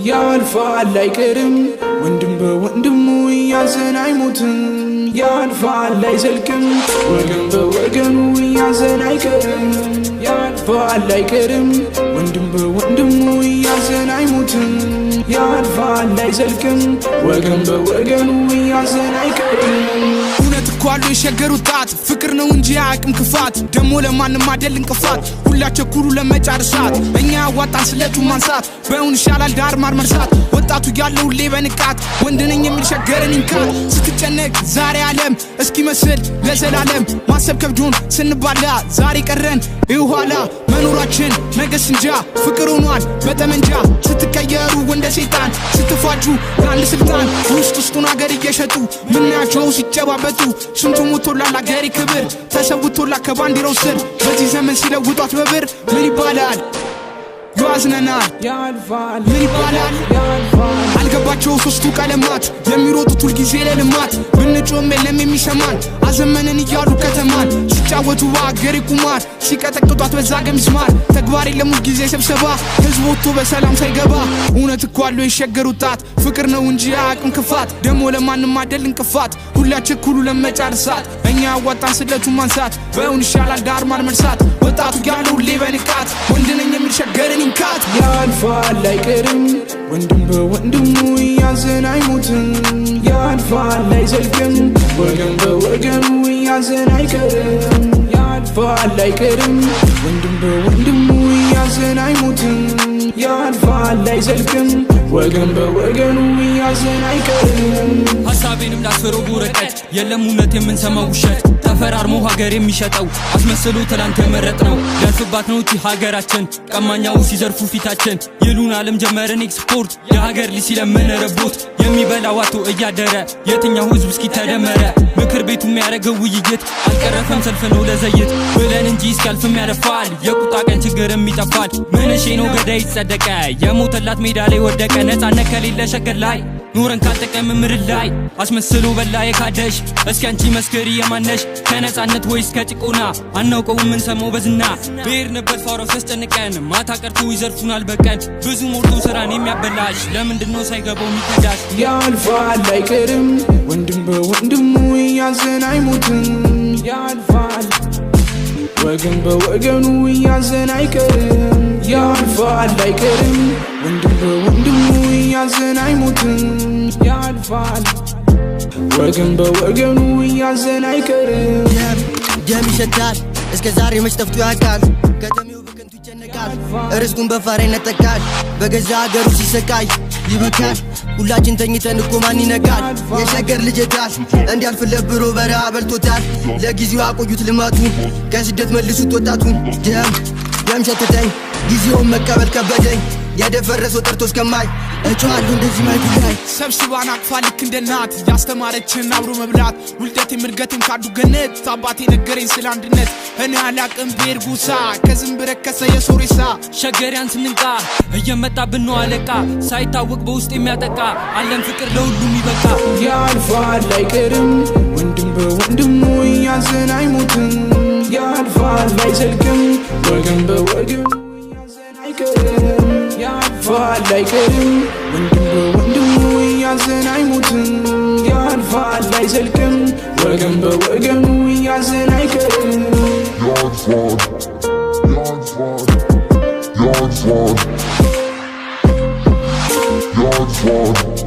ያልፋል አይቀርም ወንድም በወንድሙ ያዘን አይሞትም ያልፋል አይዘልቅም ወገን በወገኑ ያዘን አይቀርም ያልፋል አይቀርም ወንድም በወንድሙ ያዘን አይሞትም ያልፋል አይዘልቅም ወገን በወገኑ ያዘን አይቀርም እውነት እኮ አሉ የሸገሩታት ፍቅር ነው እንጂ አያውቅም ክፋት ደሞ ለማንም አይደል እንቅፋት ሁላቸው ኩሩ ለመጫርሳት እኛ ያዋጣን ስለቱ ማንሳት በእውን ይሻላል ዳር ማር መርሳት ወጣቱ ያለው ሁሌ በንቃት ወንድነኝ የሚል ሸገረን እንካት ስትጨነቅ ዛሬ ዓለም እስኪመስል ለዘላለም ማሰብ ከብዶን ስንባላ ዛሬ ቀረን ይኋላ መኖራችን ነገስ እንጃ ፍቅር ሆኗል በጠመንጃ ስትቀየሩ እንደ ሰይጣን ስትፋጁ ለአንድ ስልጣን ውስጡን አገር እየሸጡ ምናቸው ሲጨባበጡ ሽንቱ ሞቶላል አገሬ ክብር ተሰውቶላ ከባንዲራው ስር በዚህ ዘመን ሲለውጧት በብር ምን ይባላል ያዝነናል ያልፋል ምን ይባላል ያልፋል አልገባቸው ሶስቱ ቀለማት የሚሮጡት ሁሉ ጊዜ ለልማት ብንጮም የለም የሚሰማን አዘመነን እያሉ ከተማን ሲጫወቱ አገሬ ቁማር ሲቀጠቅጧት በዛ ገምስማር ተግባር የለም ሁሉ ጊዜ ስብሰባ ህዝብ ወጥቶ በሰላም ሳይገባ እውነት እኮ አሉ የሸገሩታት ፍቅር ነው እንጂ አያውቅም ክፋት ደሞ ለማንም አይደል እንቅፋት ሁላችን ኩሉ ለመጫርሳት እኛ ያዋጣን ስለቱ ማንሳት በእውን ይሻላል ዳር ማር መርሳት ወጣቱ ያለው ሁሌ በንቃት ወንድነኝ የሚል ሸገረን እንካት ያልፋል አይቀርም ወንድም በወንድሙ ያዘን አይሞትም ያልፋል አይዘልቅም ወገን በወገኑ ያዘን አይቀርም ያልፋል አይቀርም ወንድም በወንድሙ ያዘን አይሞትም ያልፋል አይዘልቅም ወገን በወገኑ ያዘን አይቀርም ሐሳቤንም ላስፈረው ወረቀት የለም እውነት የምንሰማው ውሸት ተፈራርሞ ሀገር የሚሸጠው አስመስሎ ትላንት የመረጥነው ያልፍባት ነው እቺ ሀገራችን ቀማኛው ሲዘርፉ ፊታችን ይሉን ዓለም ጀመረን ኤክስፖርት የሀገር ልጅ ሲለምን ረቦት የሚበላው አቶ እያደረ የትኛው ህዝብ እስኪ ተደመረ ምክር ቤቱ የሚያረገው ውይይት አልቀረፈም ሰልፍ ነው ለዘይት ብለን እንጂ እስኪያልፍም ያለፋል የቁጣ ቀን ችግርም ይጠፋል ምንሽ ነው ገዳይ ይጸደቀ የሞተላት ሜዳ ላይ ወደቀ ነፃነት ከሌለ ሸገር ላይ ኑረን ካልጠቀም ምድር ላይ አስመስሎ በላ የካደሽ እስኪ አንቺ መስከሪ የማነሽ ከነፃነት ወይስ ከጭቆና አናውቀው ምን ሰማው በዝና ብሄርንበት ፋራው ሲያስጨንቀን ማታ ቀርቶ ይዘርፉናል በቀን ብዙ ሞልቶ ስራን የሚያበላሽ ለምንድነው ሳይገባው የሚከዳሽ ያልፋል አይቀርም ወንድም በወንድሙ ያዘን አይሞትም ያልፋል ወገን በወገኑ ያዘን አይቀርም ያልፋል አይቀርም ወንድም በወንድሙ ያዘን አይሞትም ያልፋል ወገን በወገኑ ያዘን አይቀርም ደም ይሸታል እስከ ዛሬ መች ጠፍቶ ያውቃል ከተሜው በከንቱ ይጨነቃል ርስቱን በፋራ ይነጠቃል በገዛ ሀገሩ ሲሰቃይ ይበቃል ሁላችን ተኝተን እኮ ማን ይነቃል የሸገር ልጅታል እንዲያልፍለት ብሮ በረሃ በልቶታል ለጊዜው አቆዩት ልማቱን ከስደት መልሱት ወጣቱን ደም ሸተተኝ ጊዜውን መቀበል ከበደኝ ያደፈረሰው ጠርቶ እስከማይ እጮሃለሁ እንደዚህ ማይቱ ላይ ሰብስባን አቅፋ ልክ እንደ እናት ያስተማረችን አብሮ መብላት ውልደቴ ምርገቴም ካዱ ገነት አባቴ ነገረኝ ስለ አንድነት እኔ አላቅም ብሄር ጉሳ ከዝም ብረከሰ የሶሬሳ ሸገሪያን ስንንቃ እየመጣብን ነው አለቃ ሳይታወቅ በውስጥ የሚያጠቃ አለም ፍቅር ለሁሉም ይበቃ ያልፋል አይቀርም ወንድም በወንድሙ ያዘን አይሞትም ያልፋል አይዘልቅም ወገን በወገኑ ያዘን አይቀርም ያልፋል አይቀርም ወንድም በወንድሙ ያዘን አይሞትም ያልፋል አይዘልቅም ወገን በወገኑ ያዘን አይቀርም Yansvad